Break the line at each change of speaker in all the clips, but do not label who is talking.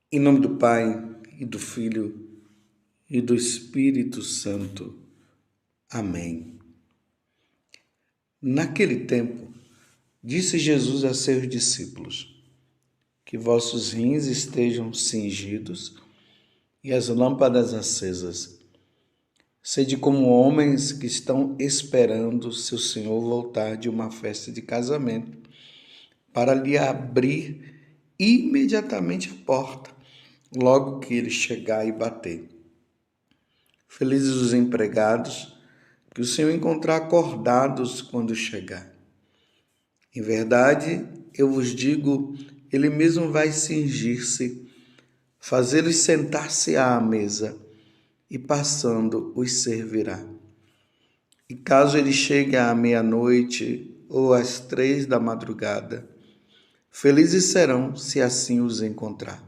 Em nome do Pai, e do Filho, e do Espírito Santo. Amém. Naquele tempo, disse Jesus a seus discípulos: que vossos rins estejam cingidos e as lâmpadas acesas. Sede como homens que estão esperando seu Senhor voltar de uma festa de casamento, para lhe abrir imediatamente a porta, logo que ele chegar e bater. Felizes os empregados que o Senhor encontrar acordados quando chegar. Em verdade, eu vos digo, ele mesmo vai cingir-se, fazê-los sentar-se à mesa, e passando os servirá. E caso ele chegue à meia-noite ou às 3 da madrugada, felizes serão se assim os encontrar.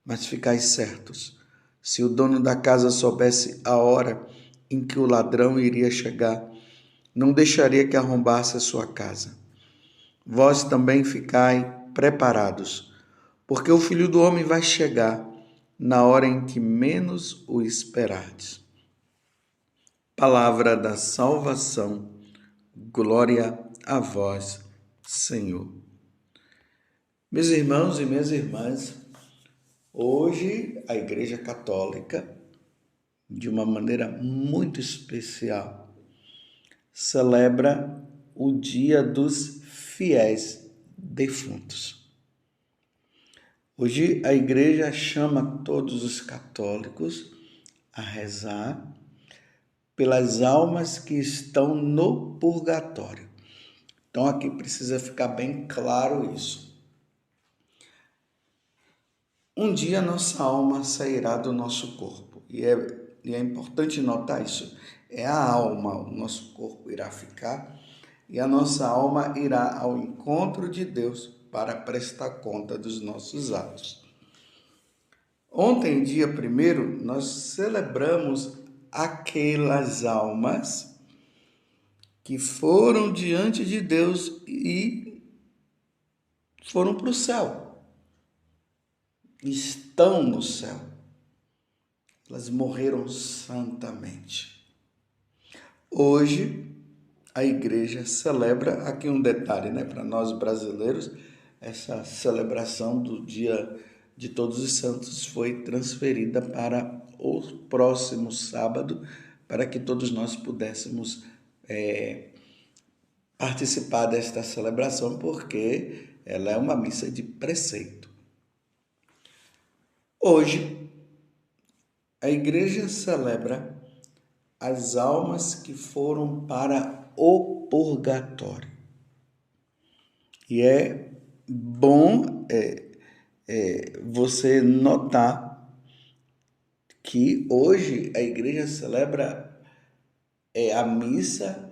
Mas ficai certos, se o dono da casa soubesse a hora em que o ladrão iria chegar, não deixaria que arrombasse a sua casa. Vós também ficai preparados, porque o Filho do Homem vai chegar na hora em que menos o esperardes. Palavra da salvação, glória a vós, Senhor. Meus irmãos e minhas irmãs, hoje a Igreja Católica, de uma maneira muito especial, celebra o Dia dos Fiéis Defuntos. Hoje a Igreja chama todos os católicos a rezar pelas almas que estão no purgatório. Então aqui precisa ficar bem claro isso. Um dia nossa alma sairá do nosso corpo, e é importante notar isso. É a alma, o nosso corpo irá ficar, e a nossa alma irá ao encontro de Deus para prestar conta dos nossos atos. Ontem, dia 1º, nós celebramos aquelas almas que foram diante de Deus e foram para o céu. Estão no céu. Elas morreram santamente. Hoje, a igreja celebra, aqui um detalhe, para nós brasileiros, essa celebração do dia de Todos os Santos foi transferida para o próximo sábado, para que todos nós pudéssemos participar desta celebração, porque ela é uma missa de preceito. Hoje, a igreja celebra as almas que foram para o purgatório. E é bom você notar que hoje a igreja celebra a missa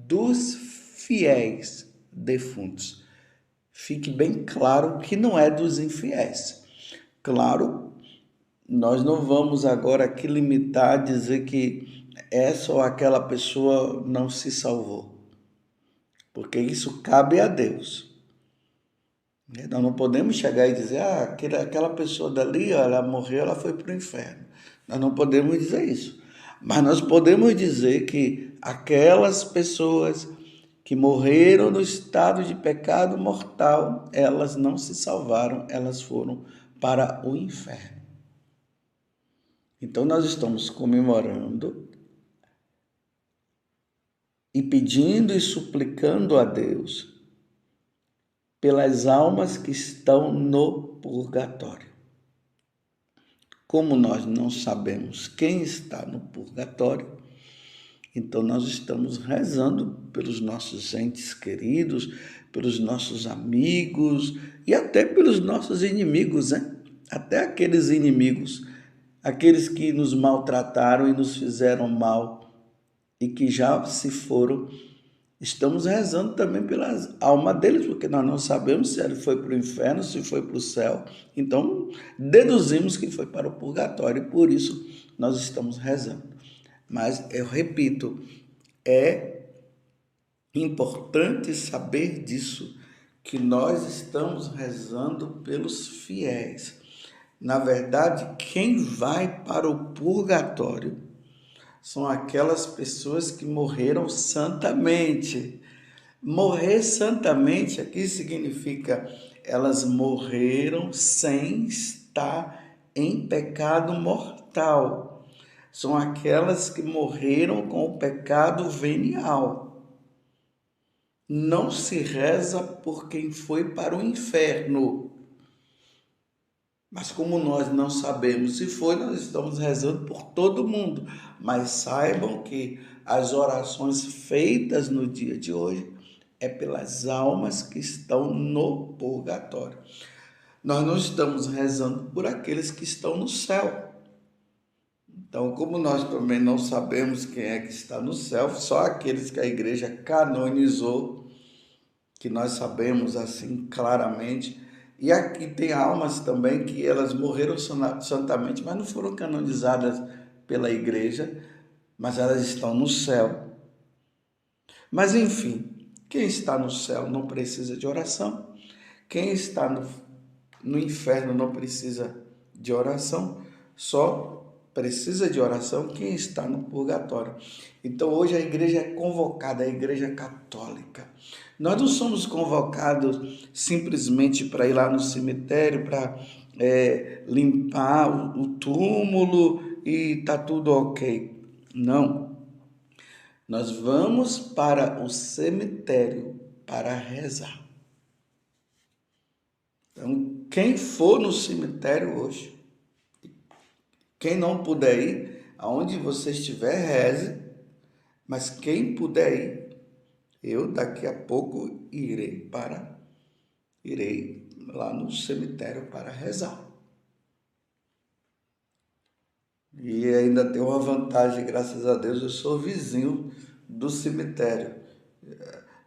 dos fiéis defuntos. Fique bem claro que não é dos infiéis. Claro, nós não vamos agora aqui limitar a dizer que essa ou aquela pessoa não se salvou, porque isso cabe a Deus. Nós não podemos chegar e dizer, aquela pessoa dali, ela morreu, ela foi para o inferno. Nós não podemos dizer isso. Mas nós podemos dizer que aquelas pessoas que morreram no estado de pecado mortal, elas não se salvaram, elas foram para o inferno. Então nós estamos comemorando e pedindo e suplicando a Deus pelas almas que estão no purgatório. Como nós não sabemos quem está no purgatório, então nós estamos rezando pelos nossos entes queridos, pelos nossos amigos e até pelos nossos inimigos, Até aqueles inimigos, aqueles que nos maltrataram e nos fizeram mal e que já se foram. Estamos rezando também pela alma deles, porque nós não sabemos se ele foi para o inferno, se foi para o céu. Então, deduzimos que foi para o purgatório, e por isso nós estamos rezando. Mas, eu repito, é importante saber disso, que nós estamos rezando pelos fiéis. Na verdade, quem vai para o purgatório são aquelas pessoas que morreram santamente. Morrer santamente aqui significa elas morreram sem estar em pecado mortal. São aquelas que morreram com o pecado venial. Não se reza por quem foi para o inferno. Mas como nós não sabemos se foi, nós estamos rezando por todo mundo. Mas saibam que as orações feitas no dia de hoje é pelas almas que estão no purgatório. Nós não estamos rezando por aqueles que estão no céu. Então, como nós também não sabemos quem é que está no céu, só aqueles que a igreja canonizou, que nós sabemos assim claramente. E aqui tem almas também que elas morreram santamente, mas não foram canonizadas pela igreja, mas elas estão no céu. Mas enfim, quem está no céu não precisa de oração. Quem está no inferno não precisa de oração, só precisa de oração quem está no purgatório. Então hoje a igreja é convocada, a igreja católica. Nós não somos convocados simplesmente para ir lá no cemitério, para limpar o túmulo e tá tudo ok. Não. Nós vamos para o cemitério para rezar. Então, quem for no cemitério hoje, quem não puder ir, aonde você estiver, reze, mas quem puder ir, eu daqui a pouco irei lá no cemitério para rezar. E ainda tem uma vantagem, graças a Deus, eu sou vizinho do cemitério.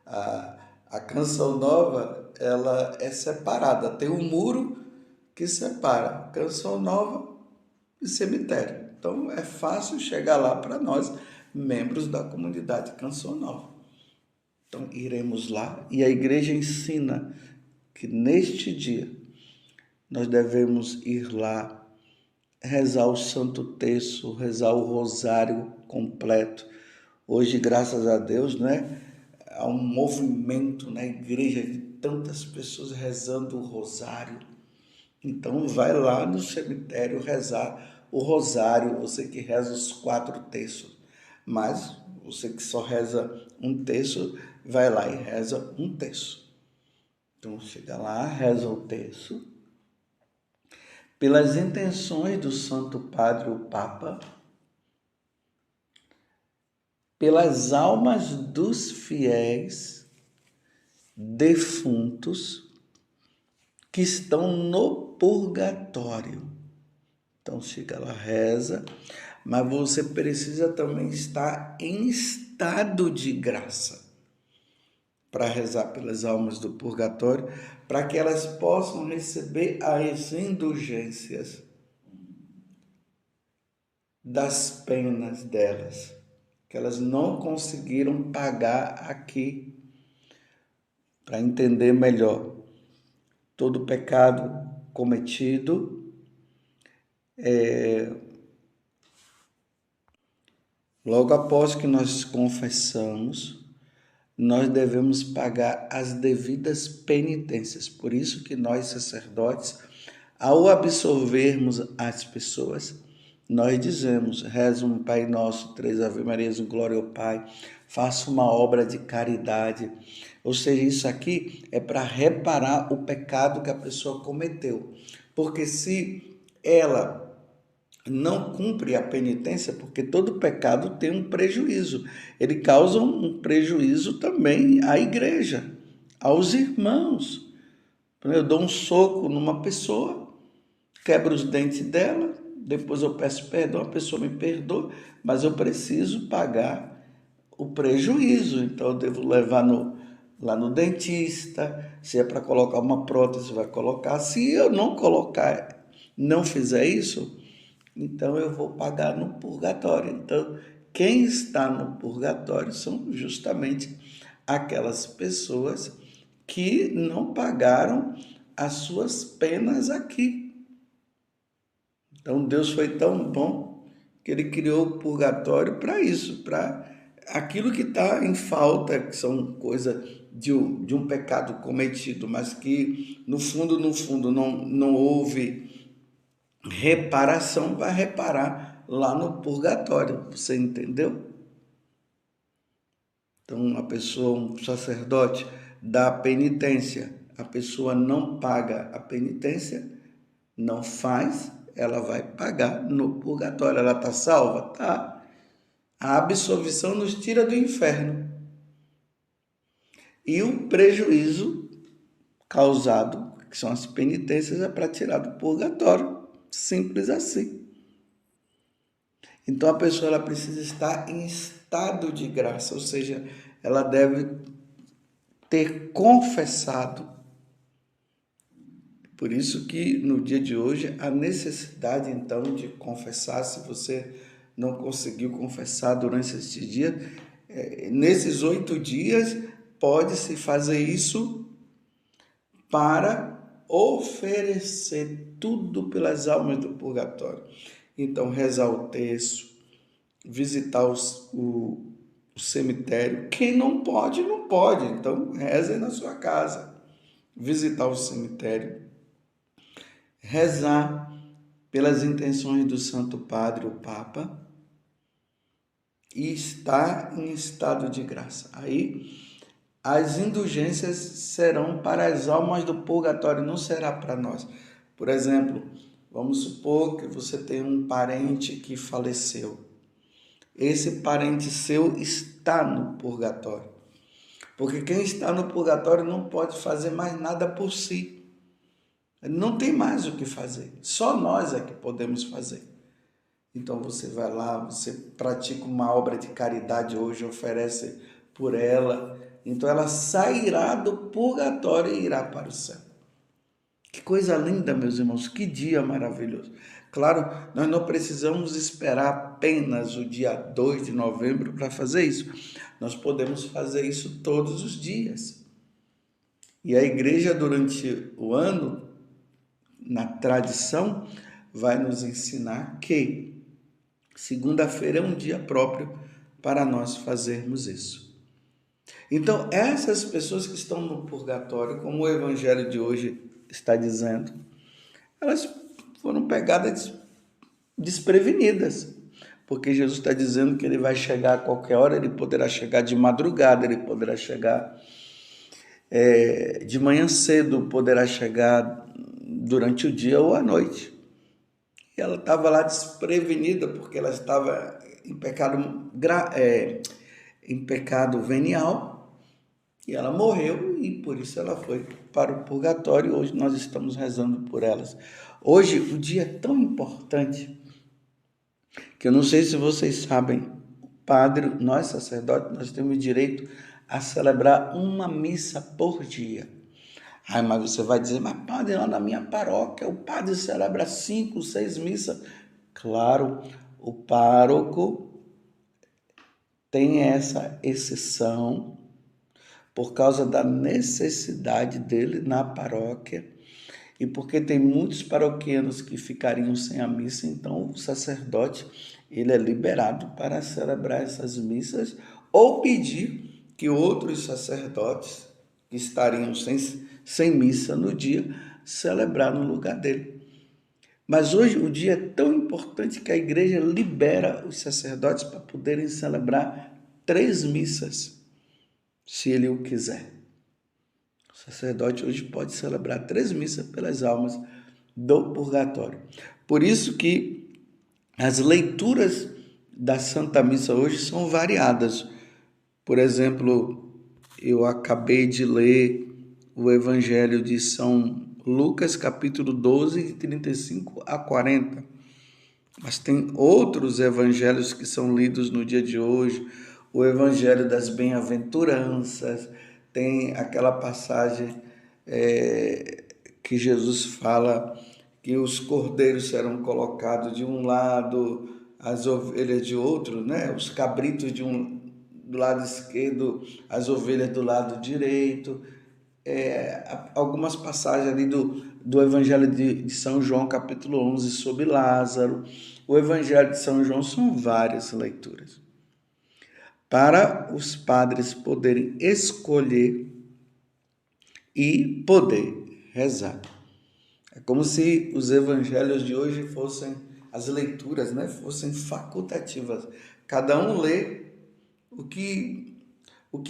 A Canção Nova, ela é separada, tem um muro que separa Canção Nova e cemitério. Então é fácil chegar lá para nós, membros da comunidade Canção Nova. Então iremos lá e a igreja ensina que neste dia nós devemos ir lá rezar o Santo Terço, rezar o rosário completo. Hoje, graças a Deus, né, há um movimento na igreja de tantas pessoas rezando o rosário. Então, vai lá no cemitério rezar o rosário, você que reza os 4 terços. Mas você que só reza um terço, vai lá e reza um terço. Então, chega lá, reza o terço. Pelas intenções do Santo Padre, o Papa, pelas almas dos fiéis defuntos que estão no purgatório. Então, chega lá, reza, mas você precisa também estar em estado de graça para rezar pelas almas do purgatório, para que elas possam receber as indulgências das penas delas, que elas não conseguiram pagar aqui. Para entender melhor, todo pecado cometido logo após que nós confessamos, nós devemos pagar as devidas penitências. Por isso que nós, sacerdotes, ao absolvermos as pessoas, nós dizemos, reza um Pai Nosso, 3 Ave Marias, um Glória ao Pai, faça uma obra de caridade. Ou seja, isso aqui é para reparar o pecado que a pessoa cometeu. Porque se ela não cumpre a penitência, porque todo pecado tem um prejuízo. Ele causa um prejuízo também à igreja, aos irmãos. Eu dou um soco numa pessoa, quebro os dentes dela, depois eu peço perdão, a pessoa me perdoa, mas eu preciso pagar o prejuízo. Então eu devo levar lá no dentista, se é para colocar uma prótese, vai colocar. Se eu não colocar, não fizer isso, então eu vou pagar no purgatório. Então, quem está no purgatório são justamente aquelas pessoas que não pagaram as suas penas aqui. Então Deus foi tão bom que ele criou o purgatório para isso, para aquilo que está em falta, que são coisas de um pecado cometido, mas que no fundo, não houve reparação, vai reparar lá no purgatório. Você entendeu? Então, uma pessoa, um sacerdote, dá a penitência, a pessoa não paga a penitência, não faz, ela vai pagar no purgatório. Ela está salva? Tá. A absolvição nos tira do inferno. E o prejuízo causado, que são as penitências, é para tirar do purgatório. Simples assim. Então a pessoa ela precisa estar em estado de graça, ou seja, ela deve ter confessado. Por isso que no dia de hoje a necessidade então de confessar, se você não conseguiu confessar durante este dia, nesses 8 dias pode-se fazer isso para oferecer tudo pelas almas do purgatório. Então rezar o terço, visitar o cemitério. Quem não pode, não pode. Então reze na sua casa. Visitar o cemitério, rezar pelas intenções do Santo Padre, o Papa, e estar em estado de graça. Aí as indulgências serão para as almas do purgatório, não será para nós. Por exemplo, vamos supor que você tem um parente que faleceu. Esse parente seu está no purgatório. Porque quem está no purgatório não pode fazer mais nada por si. Não tem mais o que fazer. Só nós é que podemos fazer. Então você vai lá, você pratica uma obra de caridade hoje, oferece por ela. Então ela sairá do purgatório e irá para o céu. Que coisa linda, meus irmãos, que dia maravilhoso. Claro, nós não precisamos esperar apenas o dia 2 de novembro para fazer isso. Nós podemos fazer isso todos os dias. E a igreja, durante o ano, na tradição, vai nos ensinar que segunda-feira é um dia próprio para nós fazermos isso. Então, essas pessoas que estão no purgatório, como o evangelho de hoje está dizendo, elas foram pegadas desprevenidas, porque Jesus está dizendo que ele vai chegar a qualquer hora, ele poderá chegar de madrugada, ele poderá chegar de manhã cedo, poderá chegar durante o dia ou à noite. E ela estava lá desprevenida, porque ela estava em pecado venial, e ela morreu, e por isso ela foi para o purgatório, e hoje nós estamos rezando por elas. Hoje o dia é tão importante, que eu não sei se vocês sabem, o padre, nós sacerdotes, nós temos direito a celebrar uma missa por dia. Mas você vai dizer, mas padre, lá na minha paróquia, o padre celebra 5, 6 missas. Claro, o pároco tem essa exceção por causa da necessidade dele na paróquia e porque tem muitos paroquianos que ficariam sem a missa, então o sacerdote ele é liberado para celebrar essas missas ou pedir que outros sacerdotes que estariam sem missa no dia celebrar no lugar dele. Mas hoje o dia é tão importante que a igreja libera os sacerdotes para poderem celebrar 3 missas, se ele o quiser. O sacerdote hoje pode celebrar 3 missas pelas almas do purgatório. Por isso que as leituras da Santa Missa hoje são variadas. Por exemplo, eu acabei de ler o Evangelho de São Lucas, capítulo 12, de 35 a 40. Mas tem outros evangelhos que são lidos no dia de hoje. O Evangelho das Bem-aventuranças, tem aquela passagem que Jesus fala que os cordeiros serão colocados de um lado, as ovelhas de outro, né? Os cabritos do lado esquerdo, as ovelhas do lado direito. Algumas passagens ali do Evangelho de São João, capítulo 11, sobre Lázaro. O Evangelho de São João são várias leituras, para os padres poderem escolher e poder rezar. É como se os evangelhos de hoje fossem, as leituras, né, fossem facultativas. Cada um lê o que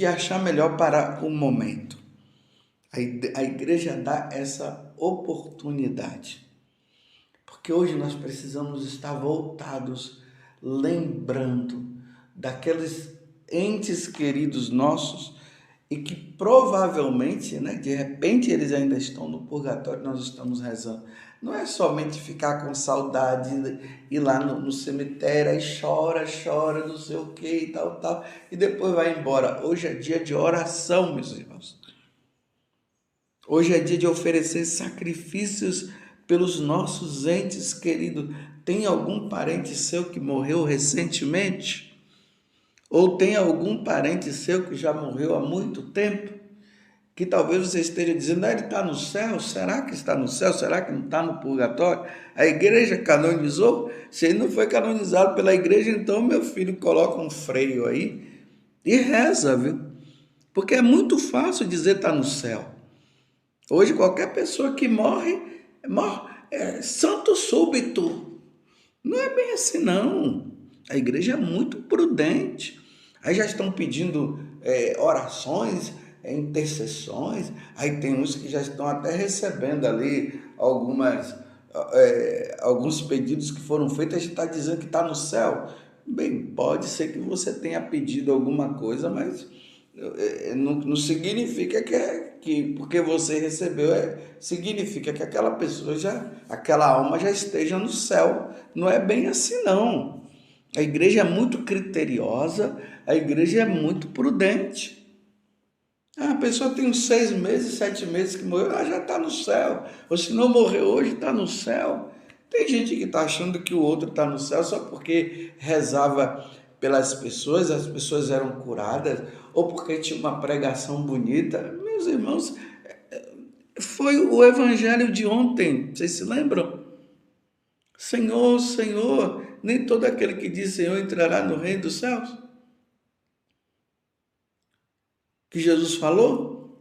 achar melhor para o momento. A igreja dá essa oportunidade. Porque hoje nós precisamos estar voltados, lembrando daqueles entes queridos nossos e que provavelmente, né, de repente eles ainda estão no purgatório, nós estamos rezando. Não é somente ficar com saudade, ir lá no cemitério, aí chora, não sei o que e tal, e depois vai embora. Hoje é dia de oração, meus irmãos. Hoje é dia de oferecer sacrifícios pelos nossos entes queridos. Tem algum parente seu que morreu recentemente? Ou tem algum parente seu que já morreu há muito tempo? Que talvez você esteja dizendo, ele está no céu? Será que está no céu? Será que não está no purgatório? A igreja canonizou? Se ele não foi canonizado pela igreja, então, meu filho, coloca um freio aí e reza, viu? Porque é muito fácil dizer está no céu. Hoje, qualquer pessoa que morre é santo súbito. Não é bem assim, não. A igreja é muito prudente. Aí já estão pedindo orações, intercessões. Aí tem uns que já estão até recebendo ali alguns pedidos que foram feitos. A gente está dizendo que está no céu. Bem, pode ser que você tenha pedido alguma coisa, mas não significa que porque você recebeu, significa que aquela pessoa aquela alma já esteja no céu. Não é bem assim, não. A igreja é muito criteriosa, a igreja é muito prudente. A pessoa tem uns 6 meses, 7 meses que morreu, já está no céu. Ou se não morreu hoje, está no céu. Tem gente que está achando que o outro está no céu só porque rezava pelas pessoas, as pessoas eram curadas, ou porque tinha uma pregação bonita. Meus irmãos, foi o evangelho de ontem, vocês se lembram? Senhor, Senhor, nem todo aquele que diz Senhor entrará no reino dos céus. Que Jesus falou?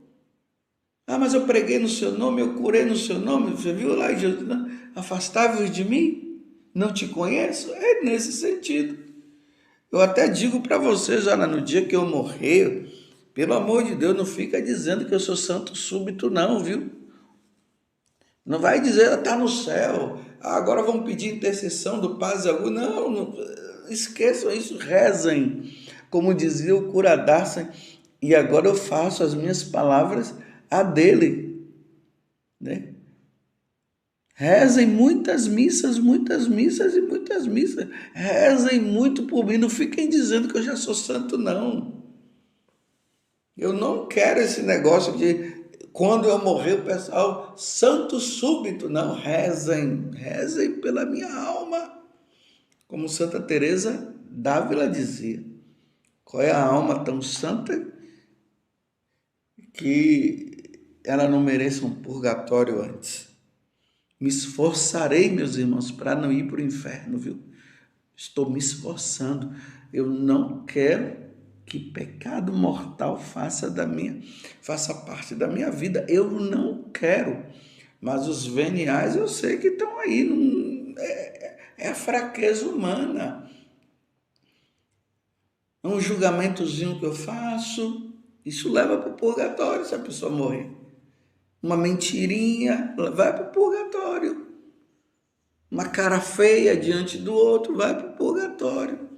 Mas eu preguei no seu nome, eu curei no seu nome. Você viu lá, Jesus? Afastai-vos de mim, não te conheço. É nesse sentido. Eu até digo para vocês, olha, no dia que eu morrer, pelo amor de Deus, não fica dizendo que eu sou santo súbito, não, viu? Não vai dizer, está no céu, agora vão pedir intercessão do Paz Agu. Não, esqueçam isso, rezem. Como dizia o cura Darcy, e agora eu faço as minhas palavras a dele, né? Rezem muitas missas e muitas missas. Rezem muito por mim, não fiquem dizendo que eu já sou santo, não. Eu não quero esse negócio de quando eu morrer o pessoal santo súbito, não. Rezem pela minha alma. Como Santa Teresa d'Ávila dizia, qual é a alma tão santa que ela não mereça um purgatório antes? Me esforçarei, meus irmãos, para não ir para o inferno, viu? Estou me esforçando. Eu não quero que pecado mortal faça parte da minha vida. Eu não quero. Mas os veniais eu sei que estão aí. É a fraqueza humana. É um julgamentozinho que eu faço. Isso leva para o purgatório se a pessoa morrer. Uma mentirinha vai para o purgatório. Uma cara feia diante do outro vai para o purgatório.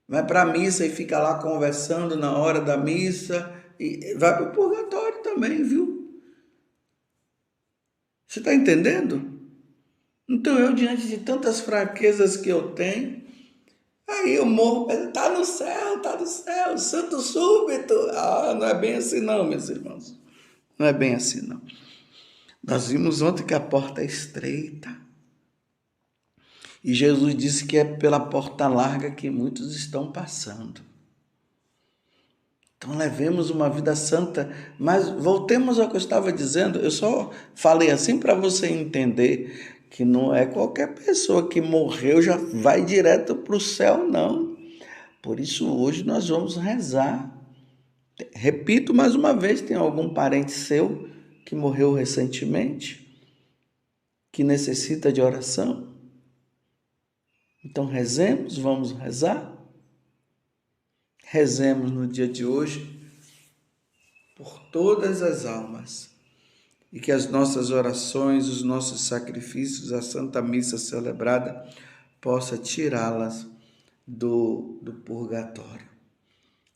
Vai para a missa e fica lá conversando na hora da missa e vai para o purgatório também, viu? Você está entendendo? Então eu, diante de tantas fraquezas que eu tenho, aí eu morro, está no céu, santo súbito. Não é bem assim não, meus irmãos. Não é bem assim não. Nós vimos ontem que a porta é estreita. E Jesus disse que é pela porta larga que muitos estão passando. Então levemos uma vida santa, mas voltemos ao que eu estava dizendo. Eu só falei assim para você entender que não é qualquer pessoa que morreu já vai direto para o céu, não. Por isso hoje nós vamos rezar. Repito mais uma vez, tem algum parente seu que morreu recentemente, que necessita de oração? Então rezemos, vamos rezar? Rezemos no dia de hoje por todas as almas e que as nossas orações, os nossos sacrifícios, a Santa Missa celebrada possa tirá-las do purgatório.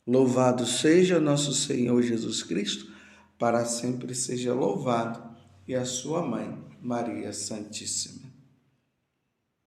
Louvado seja nosso Senhor Jesus Cristo, para sempre seja louvado, e a sua mãe, Maria Santíssima.